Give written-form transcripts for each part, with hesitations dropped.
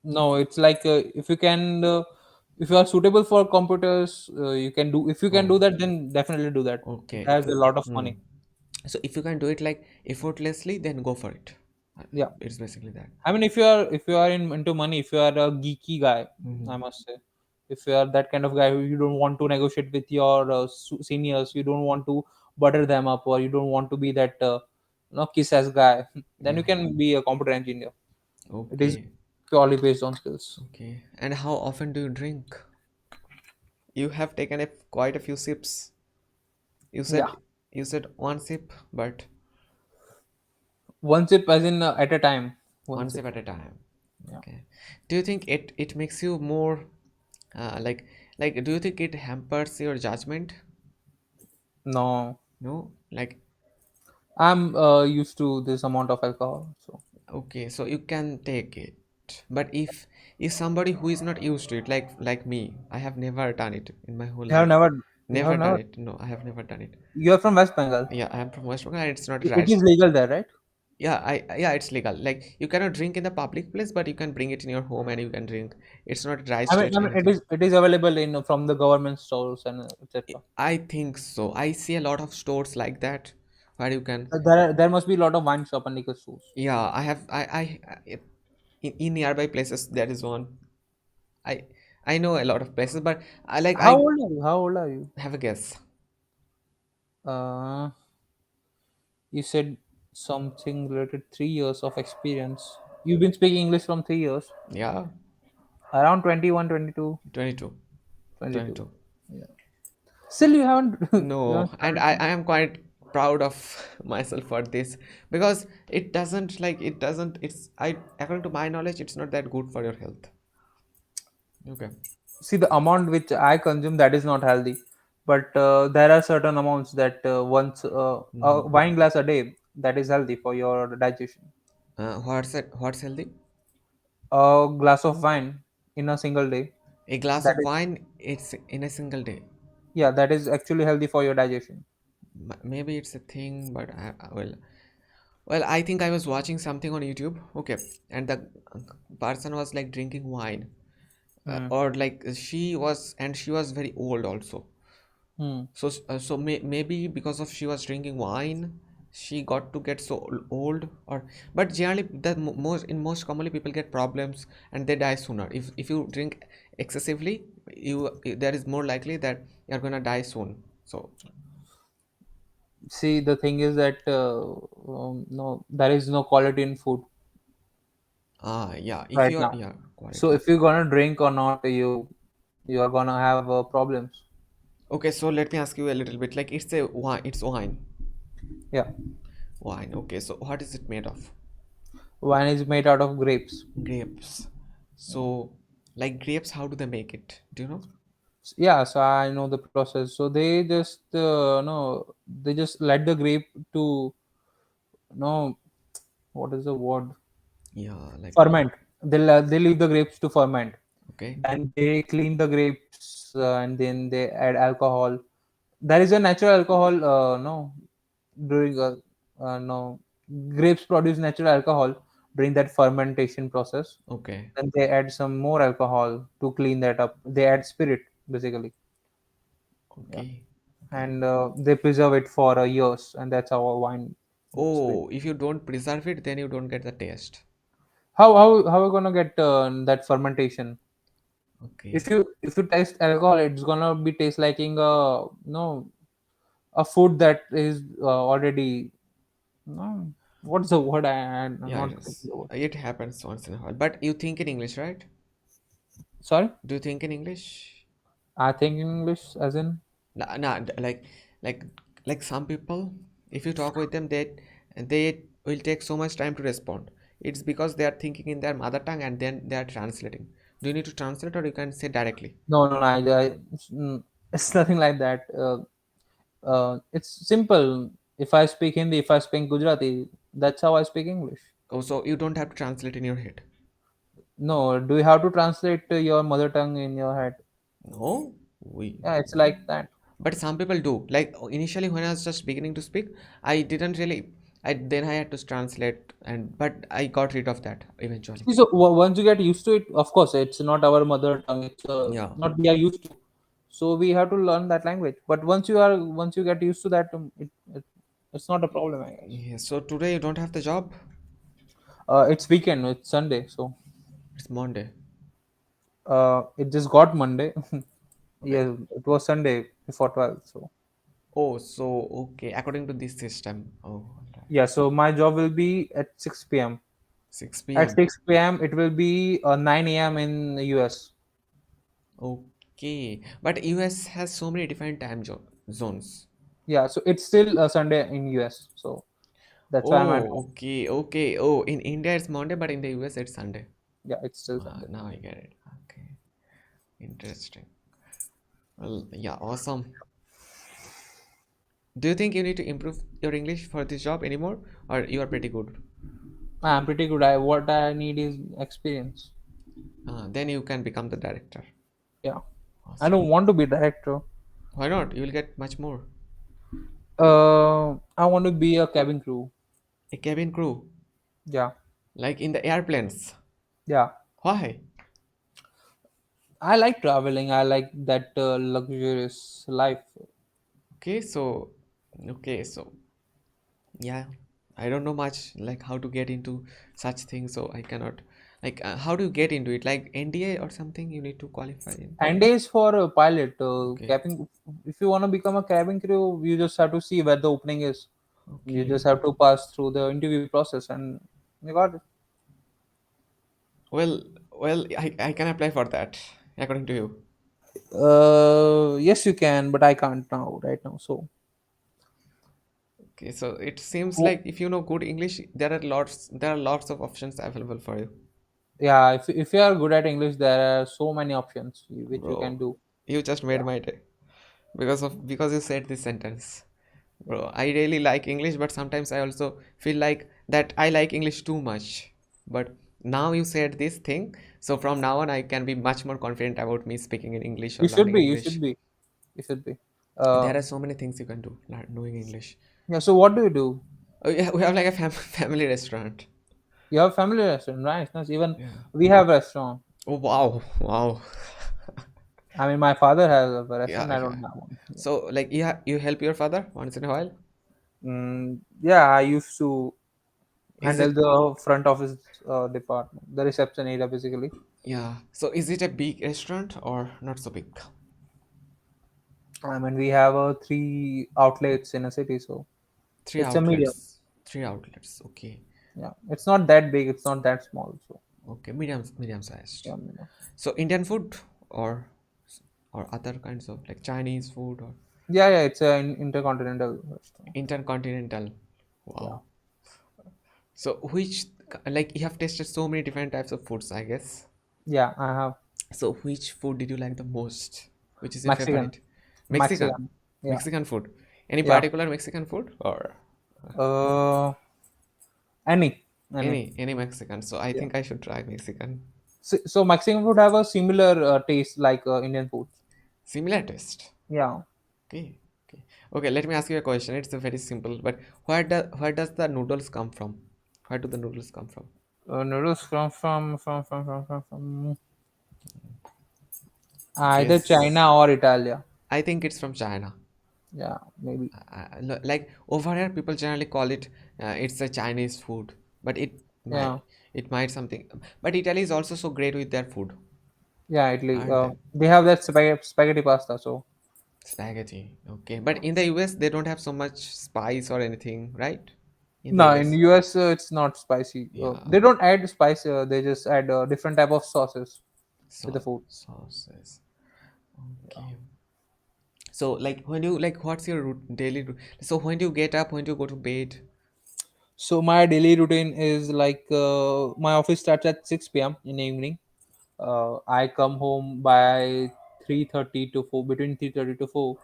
No, it's like if you can, if you are suitable for computers, you can do. If you can Oh, do that, then definitely do that. It okay. has a lot of Hmm. money. So if you can do it like effortlessly, then go for it. Uh, Yeah. It's basically that. I mean, if you are into money, if you are a geeky guy, I Hmm. must say, if you are that kind of guy who you don't want to negotiate with your seniors, you don't want to butter them up, or you don't want to be that kiss ass guy, then Yeah. you can be a computer engineer. It is Okay. purely based on skills. Okay. And how often do you drink? You have taken quite a few sips. You Yeah, said you said one sip, but one sip as in at a time. One one sip. sip at a time. Yeah. Okay. Do you think it makes you more like do you think it hampers your judgment? No, No? Like I'm used to this amount of alcohol, so okay, so you can take it. But if somebody who is not used to it, like me, I have never done it in my whole you have life. never, you have Never done never. it. No, I have never done it. You are from West Bengal. Yeah, I am from West Bengal and it's not It rice. is legal there, right? Yeah, it's legal. Like you cannot drink in the public place, but you can bring it in your home and you can drink. It's not I restricted mean, anything. it is available in from the government stores and etc. I think so. I see a lot of stores like that where you can. There must be a lot of wine shop and liquor stores. Yeah, I have. In nearby places there is one. I I know a lot of places, but How I old are you? How old are you? have a guess. Uh, you said something related 3 years of experience. You've been speaking English from 3 years. Yeah, Around 21, 22, 22, 22. 22. Yeah. Still, you haven't you No, haven't and started. I am quite proud of myself for this because it doesn't it's I according to my knowledge it's not that good for your health. Okay. See, the amount which I consume, that is not healthy, but there are certain amounts that once a Hmm. wine glass a day, that is healthy for your digestion. What's healthy? A glass of wine in a single day, A glass that of is, wine, it's in a single day. yeah, that is actually healthy for your digestion. Maybe it's a thing, but well, I think I was watching something on YouTube. Okay, and the person was like drinking wine, Hmm. or like she was very old also. Hmm. Maybe because of she was drinking wine, she got to get so old. Or but generally, most commonly people get problems and they die sooner. If you drink excessively, there is more likely that you're gonna die soon. So See, the thing is that no, there is no quality in food yeah, if right you're now. yeah So quality. if you're gonna drink or not, you are gonna have problems. Okay, so let me ask you a little bit. Like it's wine, Yeah, wine. Okay, so what is it made of? wine is made out of grapes. Grapes. So like grapes, how do they make it? Do you know? Yeah, so I know the process. So they just no, they just let the grape to no, what is the word? Yeah, like Ferment. They leave the grapes to ferment. okay, Then they clean the grapes and then they add alcohol. There is a natural alcohol. No, during no, grapes produce natural alcohol during that fermentation process. okay, Then they add some more alcohol to clean that up. They add spirit basically. Yeah, okay, okay. and they preserve it for years, and that's how a wine is made. Oh, if you don't preserve it, then you don't get the taste. How are we gonna get that fermentation? Okay. If you taste alcohol, it's gonna be taste liking no, a food that is already no, what's the word? I'm Yeah, it not getting is. the word. It happens once in a while. But you think in English, right? Sorry, Do you think in English? I think in English as in. Nah, nah, like like some people, if you talk with them, they will take so much time to respond. It's because they are thinking in their mother tongue and then they are translating. Do you need to translate or you can say directly? No, it's nothing like that. It's simple. If I speak Hindi, if I speak Gujarati, that's how I speak English. Oh, so you don't have to translate in your head. No, do you have to translate your mother tongue in your head? No, we. Yeah, it's like that. But some people do. Like initially, when I was just beginning to speak, I didn't really. I had to translate, and but I got rid of that eventually. See, so once you get used to it, of course, it's not our mother tongue. It's Yeah. not we are used to. So we have to learn that language. But once you get used to that, it's not a problem, I guess. Yeah. So today you don't have the job? It's weekend. It's Sunday, so It's Monday. it just got Monday. Okay. Yeah, it was Sunday before 12. So Oh, so okay. According to this system. Oh, right. yeah, so my job will be at 6 p.m. Six At p.m. 6 p.m. it will be 9 a.m. in the US. Okay. But US has so many different zones. Yeah, so it's still Sunday in US. So that's why I'm at Oh, home. okay, okay. Oh, in India it's Monday, but in the US it's Sunday. Yeah, it's still Ah, Sunday. now I get it. Okay, interesting. Well, yeah, awesome. Do you think you need to improve your English for this job anymore, or you are pretty good? I'm pretty good. What I need is experience. Then you can become the director. Yeah, I Awesome. don't want to be director. Why not? You will get much more. I want to be a cabin crew. A cabin crew, Yeah, like in the airplanes. yeah. Why? I like traveling. I like that luxurious life. Okay, so, okay, so yeah, I don't know much like how to get into such things, so I cannot. Like, how do you get into it? Like NDA or something? You need to qualify in. And days for a pilot. Okay, Cabin. If you want to become a cabin crew, you just have to see where the opening is. You okay. just have to pass through the interview process, and you got it. Well, well, I can apply for that according to you. Yes, you can, but I can't now, right now. So, Okay, so it seems oh, like if you know good English, there are lots of options available for you, yeah, if you are good at English, there are so many options which you can bro. do. You just Yeah, made my day because you said this sentence. Bro, I really like English, but sometimes I also feel like that I like English too much. But now you said this thing, so from now on I can be much more confident about me speaking in English or you should learning be. You should English. be. You should be. Uh, There are so many things you can do, knowing English. yeah. So, what do you do? Oh yeah, we have like a family restaurant. You have family restaurant, right? Nice. Even Yeah. we have restaurant. Oh wow, wow. I mean, my father has a Yeah, restaurant. I don't yeah. have one. Yeah. So like you help your father once in a while. Yeah, I used to Is handle it the front office department, the reception area, basically. yeah? So is it a big restaurant or not so big? I mean, we have three outlets in a city, so Three it's a medium. outlets. Three outlets. Okay. Yeah, it's not that big. It's not that small. So Okay. Medium sized. yeah, So Indian food or other kinds of like Chinese food or yeah. It's an intercontinental restaurant. intercontinental. Yeah, Wow. So which like you have tasted so many different types of foods, I guess. yeah. I have So which food did you like the most? Which is your Mexican, favorite? Mexican. Mexican. Yeah, Mexican food. Any yeah. particular Mexican food or Uh, any, any. any Mexican? So I Yeah. think I should try Mexican. So Mexican food have a similar taste like Indian food. Similar taste. Yeah. Okay. Okay. Okay, let me ask you a question. It's a very simple, but where does the noodles come from? Where do the noodles come from? Noodles from either Guess. China or Italia. I think it's from China. Yeah, maybe. Like over here, people generally call it it's a Chinese food, but Yeah, it might something. But Italy is also so great with their food, yeah. Italy. aren't they? They have that spaghetti pasta. So Spaghetti. Okay, yeah. but in the US they don't have so much spice or anything, right? In the No, in US, US it's not spicy. yeah, They don't add spice. They just add different type of sauces with the food. sauces. Yeah. Okay. So like when you like, what's your daily? So when do you get up? When do you go to bed? So my daily routine is like my office starts at 6 p.m. in the evening. I come home by 3:30 to 4, between 3:30 to 4.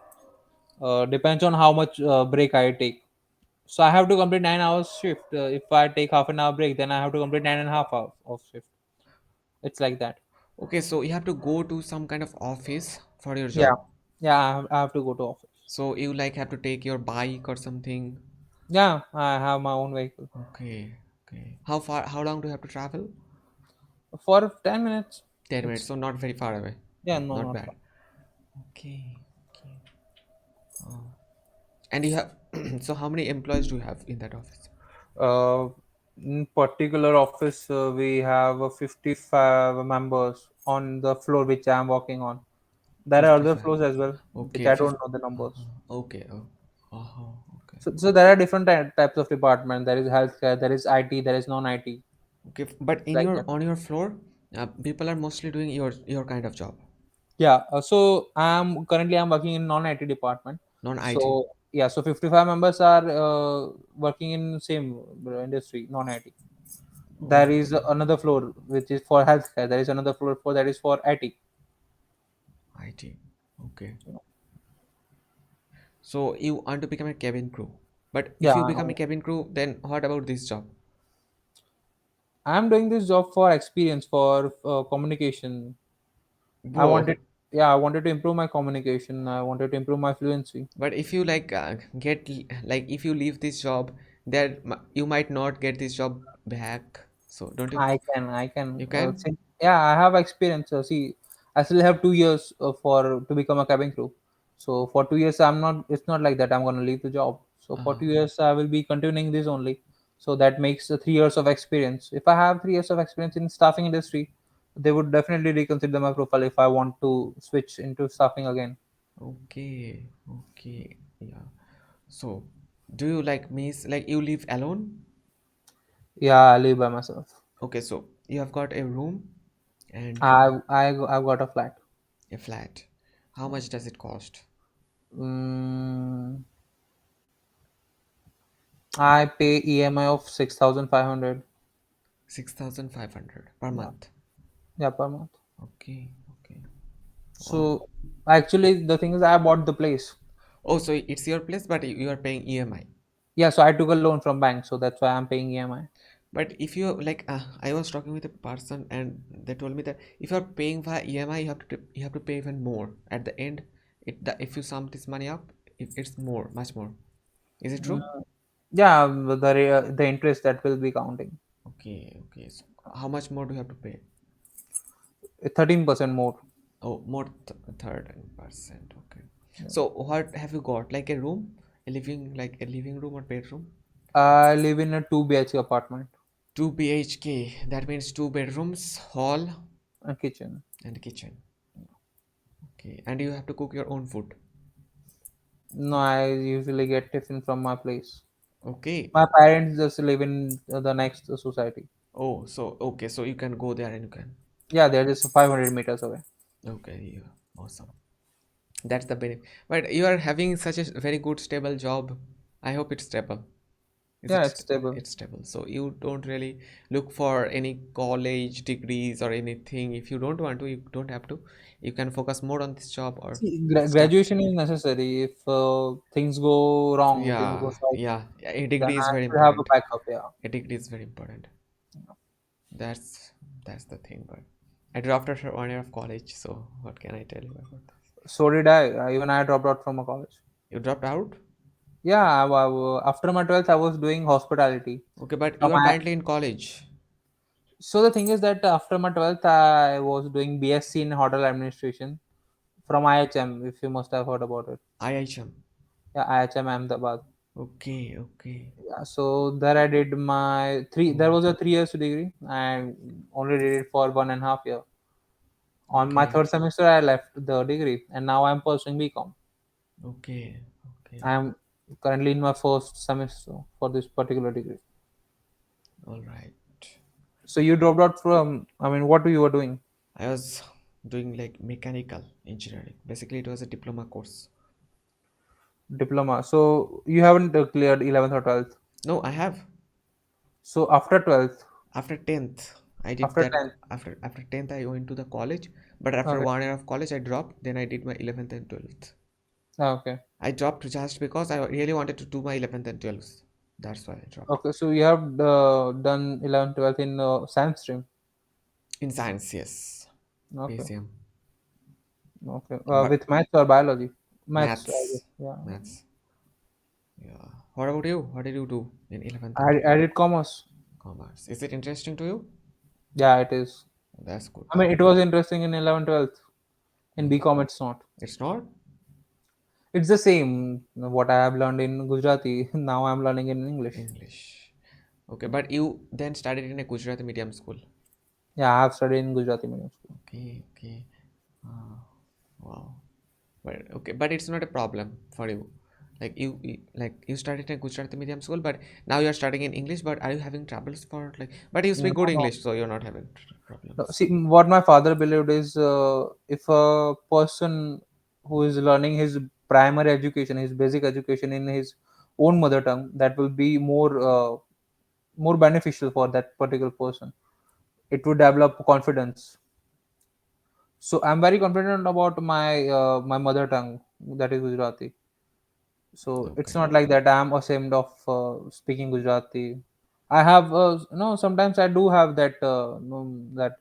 Depends on how much break I take. So I have to complete 9 hours shift. If I take half an hour break, then I have to complete 9.5 hours of shift. It's like that. Okay, so you have to go to some kind of office for your Yeah, job. yeah. I have to go to office. So you like have to take your bike or something. Yeah, I have my own vehicle. Okay, okay. How far? How long do you have to travel? For 10 minutes. 10 minutes, It's so not very far away. yeah, no, Not not bad. far. Okay, okay. Oh. And you have, so how many employees do you have in that office? In particular office, we have 55 members on the floor which I am working on. There are other 55. floors as well, which Okay, I don't 50. know the numbers. Okay, oh. Oh, okay. So there are different types of department. There is healthcare, there is IT, there is non-IT, Okay, but in like your that. on your floor, people are mostly doing your kind of job, Yeah. So I'm working in non-IT department. non-IT. So yeah, so 55 members are working in same industry, non-IT. There is Okay, another floor which is for healthcare. There is another floor for that is for IT. IT. Okay. So you want to become a cabin crew. But if you Yeah, become a cabin crew, then what about this job? I'm doing this job for experience, for communication. I Bro, wanted, yeah, I wanted to improve my communication. I wanted to improve my fluency. but if you like like if you leave this job, you might not get this job back. So don't you? I can. You can? Yeah, I have experience. See, I still have 2 years for to become a cabin crew. So for 2 years, I'm not. It's not like that. I'm gonna leave the job. So for Uh, 2 years, I will be continuing this only. So that makes 3 years of experience. If I have 3 years of experience in staffing industry, they would definitely reconsider my profile if I want to switch into staffing again. okay, okay, yeah. So, do you like miss like you live alone? Yeah, I live by myself. Okay, so you have got a room and I've got a flat. a flat. How much does it cost? Mm, I pay EMI of 6,500. 6,500 per Yeah, month. yeah, per month. Okay, okay. Wow. So actually, the thing is, I bought the place. Oh, so it's your place, but you are paying EMI. Yeah, so I took a loan from bank, so that's why I'm paying EMI. But if you like, I was talking with a person and they told me that if you are paying via EMI, you have to pay even more. At the end, if you sum this money up, it's more, much more. Is it true? Yeah, the interest that will be counting. Okay, okay. So how much more do you have to pay? 13% more. Oh, more 30%. Okay. Yeah. So what have you got? Like a room, like a living room or bedroom? I live in a 2 BHK apartment, 2 BHK. That means two bedrooms, hall, a kitchen. and kitchen. Okay. And you have to cook your own food. No, I usually get tiffin from my place. Okay. My parents just live in the next society. Oh, so okay. So you can go there and you can. Yeah, they're just 500 meters away. Okay. Yeah. Awesome. That's the benefit. But you are having such a very good stable job. I hope it's stable. Is Yeah, it it's stable. it's stable? So you don't really look for any college degrees or anything. If you don't want to, you don't have to. You can focus more on this job or See, stuff. graduation is necessary. If things go wrong, things go Yeah, south, yeah, yeah. A then degree is I very should have a important. backup. Yeah. A degree is very important. That's that's the thing. But I dropped after 1 year of college. So what can I tell you about this? So did I. Even I dropped out from a college. You dropped out? Yeah, after my 12th, I was doing hospitality. Okay, but From you are I, currently in college. so the thing is that after my 12th, I was doing BSc in hotel administration from IHM, if you must have heard about it. IHM. Yeah, IHM Ahmedabad. Okay, okay. Yeah, so there I did my three. There Oh, was a 3 years degree. I only did it for 1.5 year. On my okay, third semester, I left the degree, and now I'm pursuing BCom. okay, okay. I'm currently in my first semester for this particular degree. All right. So you dropped out from. I mean, what you were doing? I was doing like mechanical engineering. Basically, it was a diploma course. Diploma. So you haven't cleared 11th or 12th. No, I have. So after 12th, After 10th, I did after that. 10th. After 10th, I went to the college. But after Okay. 1 year of college, I dropped. Then I did my 11th and 12th. Okay. I dropped just because I really wanted to do my 11th and 12th. That's why I dropped. Okay. So you have done 11th, 12th in science stream. In science, yes. Okay. PCM. Okay. But With maths or biology? Maths, I guess. maths. Yeah. Maths. Yeah. What about you? What did you do in 11th and I 12th? did commerce. Commerce. Is it interesting to you? Yeah, it is. That's good. I mean, it was interesting in 11, 12th. In Mm. BCom, it's not. It's not It's the same what I have learned in Gujarati. Now I'm learning in English. English. Okay, but you then studied in a Gujarati medium school. Yeah, I have studied in Gujarati medium school. Okay, okay. Ah, wow. But okay, but it's not a problem for you. Like you studied in a Gujarati medium school, but now you're studying in English. But are you having troubles for like? But you No, speak good no. English, so you're not having No, problems. see, what my father believed is if a person who is learning his primary education, his basic education in his own mother tongue, that will be more beneficial for that particular person. It would develop confidence. So I'm very confident about my mother tongue, that is Gujarati. So it's Okay. not like that I'm ashamed of speaking Gujarati. I have no. Sometimes I do have that that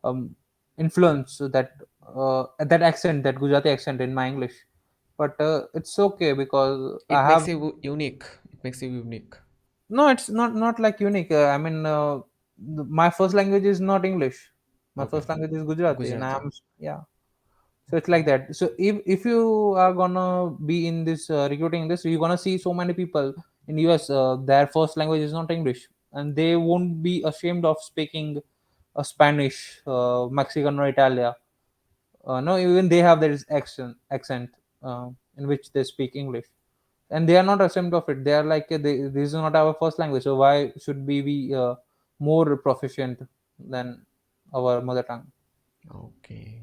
um, influence, that accent, that Gujarati accent in my English, but it's okay because I It makes have you unique. It makes you unique. no. It's not like unique. I mean, my first language is not English. My Okay. first language is Gujarati, and Gujarati. I'm yeah. So it's like that. So if you are gonna be in this recruiting this, you're gonna see so many people in US. Their first language is not English, and they won't be ashamed of speaking Spanish, Mexican, or Italia. No, even they have their accent in which they speak English, and they are not ashamed of it. They are like, this is not our first language, so why should we be more proficient than our mother tongue? Okay.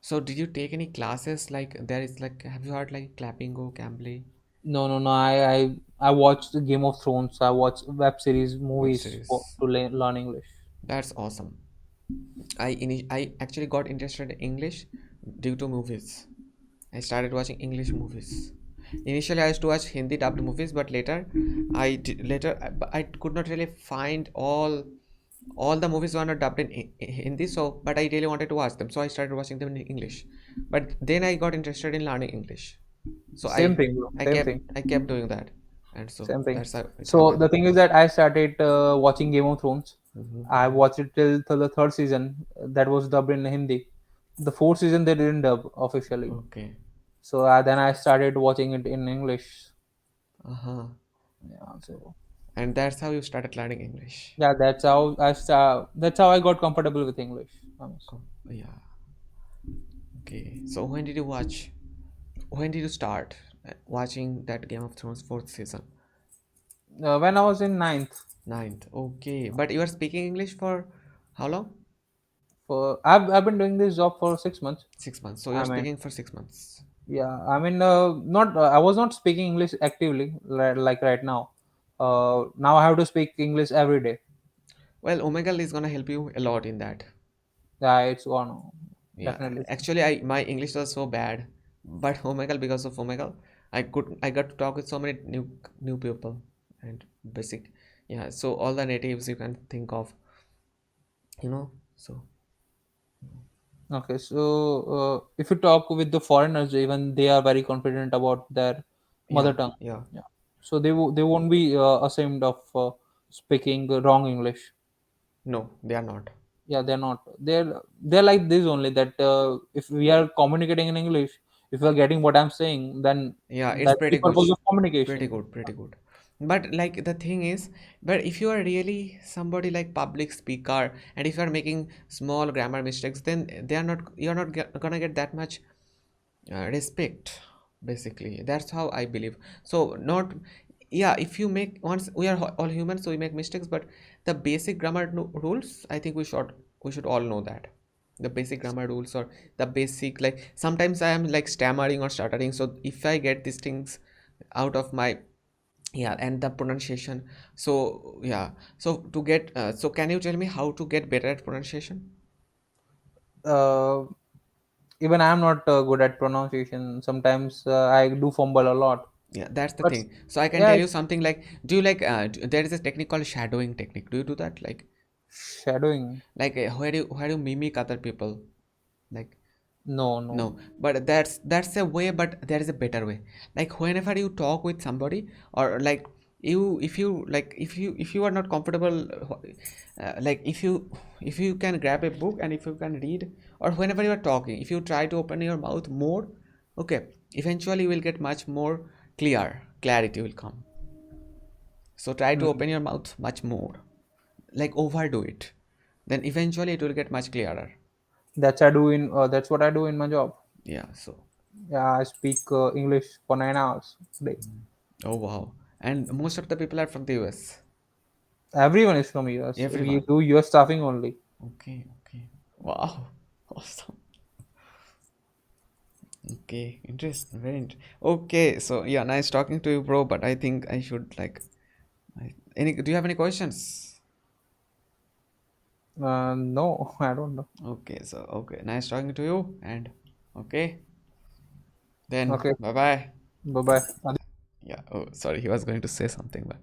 So did you take any classes like there is like have you heard like clapping go Cambly No, no, no. I watched Game of Thrones. I watched web series, web movies series? to learn English. That's awesome. I actually got interested in English due to movies. I started watching English movies. Initially, I used to watch Hindi dubbed movies, but I could not really find all the movies were not dubbed in Hindi. So, but I really wanted to watch them, so I started watching them in English. But then I got interested in learning English. So Same thing, bro. Same thing. I kept doing that, and so Same thing. that's how it So happened. the thing is that I started watching Game of Thrones. Hmm. I watched it till the third season. That was dubbed in Hindi. The fourth season they didn't dub officially. Okay. So then I started watching it in English. Uh-huh. Yeah. So And that's how you started learning English. yeah, that's how I got comfortable with English. Honest. Yeah. Okay. So when did you watch? When did you start watching that Game of Thrones fourth season? When I was in ninth, Ninth. Okay. But you are speaking English for how long? I've been doing this job for 6 months. 6 months. So you are I mean, speaking for 6 months. yeah, I mean, not I was not speaking English actively like right now. Now I have to speak English every day. Well, Omegle is gonna help you a lot in that. Yeah, it's gone. Yeah. Definitely. Actually, I my English was so bad, but Omegle because of Omegle, I got to talk with so many new people and basic. Yeah. So all the natives you can think of, So Okay, so if you talk with the foreigners, even they are very confident about their yeah, mother tongue. yeah. Yeah, so they won't be ashamed of speaking wrong English. No, they are not. Yeah, they're not. They're like this only, that if we are communicating in English, if we are getting what I'm saying, then Yeah, it's that's the pretty good. purpose of Pretty communication. good, pretty good. But like the thing is, but if you are really somebody like public speaker and if you are making small grammar mistakes, then you're not gonna get that much respect. Basically, that's how I believe. So not, yeah. If you make once we are all humans, so we make mistakes. But the basic grammar rules, I think we should all know that the basic grammar rules or the basic like sometimes I am like stammering or stuttering. So if I get these things out of my yeah and the pronunciation. So yeah. So to get so can you tell me how to get better at pronunciation? Uh, Even I'm not good at pronunciation. Sometimes I do fumble a lot. Yeah, that's the But thing. So I can yeah, tell you something like, do you like there is a technique called shadowing technique. Do you do that? Like, shadowing. where do you mimic other people? Like, No, no. No, but that's a way, but there is a better way. Like whenever you talk with somebody, or like you, if you are not comfortable, like if you can grab a book and if you can read, or whenever you are talking, if you try to open your mouth more, okay, eventually you will get much more clarity will come. So try to Mm. open your mouth much more, like overdo it, then eventually it will get much clearer. That's what I do in my job. Yeah. So. Yeah, I speak English for 9 hours a day. Oh wow. And most of the people are from the US. Everyone is from US. We Everyone. do US staffing only. Okay, okay. Wow. Awesome. Okay, interesting. Okay, so yeah, nice talking to you, bro. But I think I should like any do you have any questions? No, I don't know. Okay, so okay, nice talking to you and okay, then Okay, bye bye. bye bye. Yeah, oh sorry, he was going to say something, but